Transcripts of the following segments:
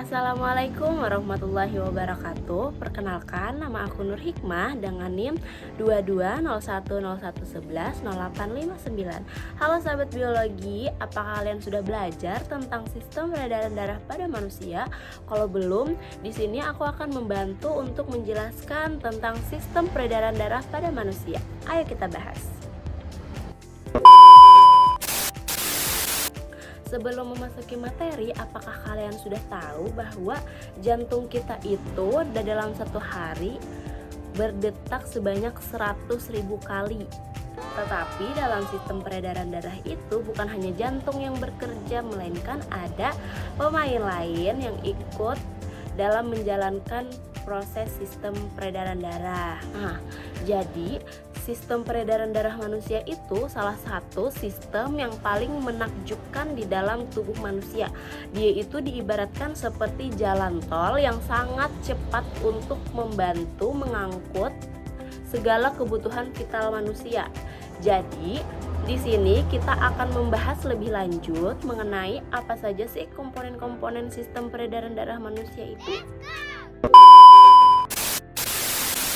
Assalamualaikum warahmatullahi wabarakatuh. Perkenalkan, nama aku Nur Hikmah dengan NIM 220101110859. Halo sahabat biologi, apakah kalian sudah belajar tentang sistem peredaran darah pada manusia? Kalau belum, di sini aku akan membantu untuk menjelaskan tentang sistem peredaran darah pada manusia. Ayo kita bahas. Sebelum memasuki materi, apakah kalian sudah tahu bahwa jantung kita itu dalam satu hari berdetak sebanyak 100.000 kali? Tetapi dalam sistem peredaran darah itu bukan hanya jantung yang bekerja, melainkan ada pemain lain yang ikut dalam menjalankan proses sistem peredaran darah. Jadi sistem peredaran darah manusia itu salah satu sistem yang paling menakjubkan di dalam tubuh manusia. Dia itu diibaratkan seperti jalan tol yang sangat cepat untuk membantu mengangkut segala kebutuhan vital manusia. Jadi di sini kita akan membahas lebih lanjut mengenai apa saja sih komponen-komponen sistem peredaran darah manusia itu.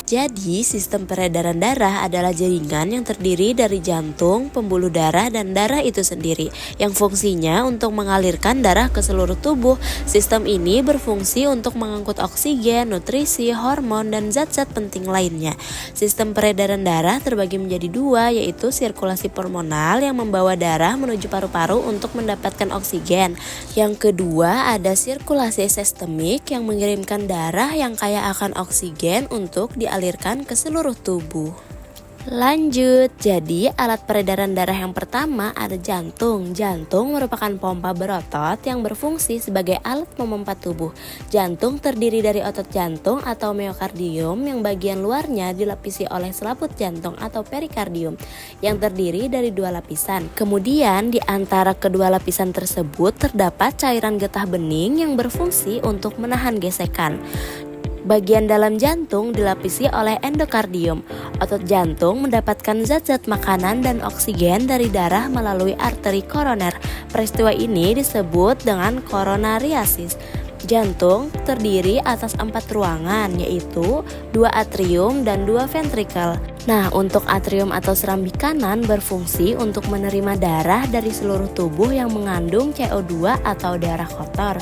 Jadi, sistem peredaran darah adalah jaringan yang terdiri dari jantung, pembuluh darah, dan darah itu sendiri, yang fungsinya untuk mengalirkan darah ke seluruh tubuh. Sistem ini berfungsi untuk mengangkut oksigen, nutrisi, hormon, dan zat-zat penting lainnya. Sistem peredaran darah terbagi menjadi dua, yaitu sirkulasi hormonal yang membawa darah menuju paru-paru untuk mendapatkan oksigen. Yang kedua, ada sirkulasi sistemik yang mengirimkan darah yang kaya akan oksigen untuk dialirkan ke seluruh tubuh. Lanjut, jadi alat peredaran darah yang pertama ada jantung. Jantung merupakan pompa berotot yang berfungsi sebagai alat memompa tubuh. Jantung terdiri dari otot jantung atau miokardium yang bagian luarnya dilapisi oleh selaput jantung atau perikardium yang terdiri dari dua lapisan. Kemudian di antara kedua lapisan tersebut terdapat cairan getah bening yang berfungsi untuk menahan gesekan. Bagian dalam jantung dilapisi oleh endokardium. Otot jantung mendapatkan zat-zat makanan dan oksigen dari darah melalui arteri koroner. Peristiwa ini disebut dengan koronariasis. Jantung terdiri atas 4 ruangan, yaitu 2 atrium dan 2 ventrikel. Nah, untuk atrium atau serambi kanan berfungsi untuk menerima darah dari seluruh tubuh yang mengandung CO2 atau darah kotor.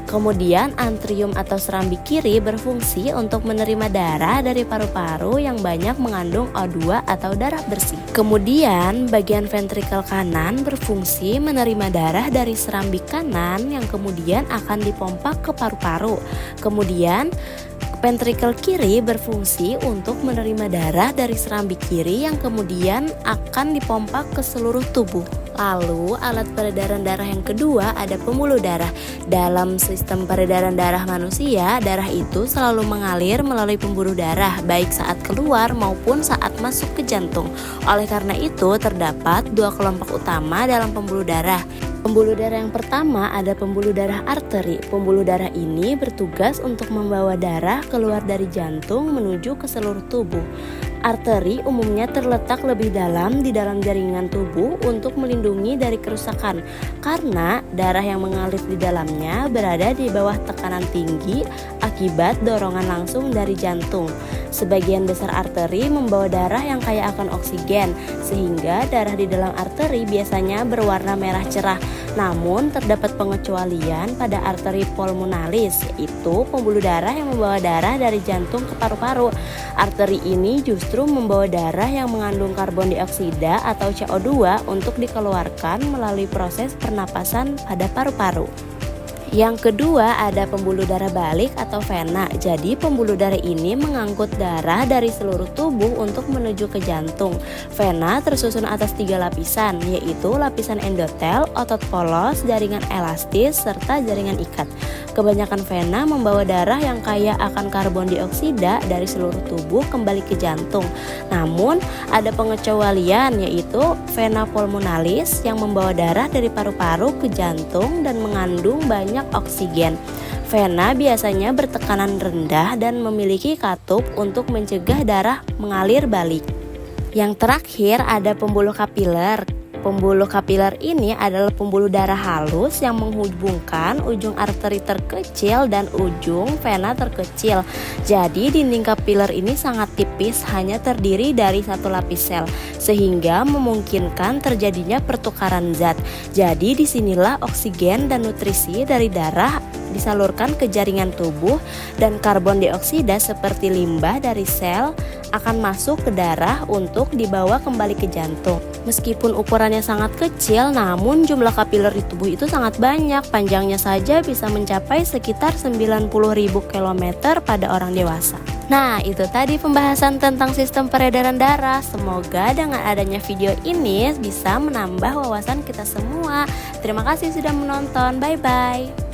Kemudian atrium atau serambi kiri berfungsi untuk menerima darah dari paru-paru yang banyak mengandung O2 atau darah bersih. Kemudian bagian ventrikel kanan berfungsi menerima darah dari serambi kanan yang kemudian akan dipompa ke paru-paru. Kemudian ventrikel kiri berfungsi untuk menerima darah dari serambi kiri yang kemudian akan dipompa ke seluruh tubuh. Lalu alat peredaran darah yang kedua ada pembuluh darah. Dalam sistem peredaran darah manusia, darah itu selalu mengalir melalui pembuluh darah baik saat keluar maupun saat masuk ke jantung. Oleh karena itu terdapat 2 kelompok utama dalam pembuluh darah. Pembuluh darah yang pertama ada pembuluh darah arteri. Pembuluh darah ini bertugas untuk membawa darah keluar dari jantung menuju ke seluruh tubuh. Arteri umumnya terletak lebih dalam di dalam jaringan tubuh untuk melindungi dari kerusakan karena darah yang mengalir di dalamnya berada di bawah tekanan tinggi akibat dorongan langsung dari jantung. Sebagian besar arteri membawa darah yang kaya akan oksigen sehingga darah di dalam arteri biasanya berwarna merah cerah. Namun terdapat pengecualian pada arteri pulmonalis, yaitu pembuluh darah yang membawa darah dari jantung ke paru-paru. Arteri ini justru membawa darah yang mengandung karbon dioksida atau CO2 untuk dikeluarkan melalui proses pernapasan pada paru-paru. Yang kedua ada pembuluh darah balik atau vena. Jadi pembuluh darah ini mengangkut darah dari seluruh tubuh untuk menuju ke jantung. Vena tersusun atas 3 lapisan, yaitu lapisan endotel, otot polos, jaringan elastis, serta jaringan ikat. Kebanyakan vena membawa darah yang kaya akan karbon dioksida dari seluruh tubuh kembali ke jantung. Namun ada pengecualian, yaitu vena pulmonalis yang membawa darah dari paru-paru ke jantung dan mengandung banyak oksigen. Vena biasanya bertekanan rendah dan memiliki katup untuk mencegah darah mengalir balik. Yang terakhir ada pembuluh kapiler. Pembuluh kapiler ini adalah pembuluh darah halus yang menghubungkan ujung arteri terkecil dan ujung vena terkecil. Jadi dinding kapiler ini sangat tipis, hanya terdiri dari satu lapis sel, sehingga memungkinkan terjadinya pertukaran zat. Jadi disinilah oksigen dan nutrisi dari darah disalurkan ke jaringan tubuh, dan karbon dioksida seperti limbah dari sel akan masuk ke darah untuk dibawa kembali ke jantung. Meskipun ukurannya sangat kecil, namun jumlah kapiler di tubuh itu sangat banyak. Panjangnya saja bisa mencapai sekitar 90.000 km pada orang dewasa. Nah, itu tadi pembahasan tentang sistem peredaran darah. Semoga dengan adanya video ini bisa menambah wawasan kita semua. Terima kasih sudah menonton. Bye-bye.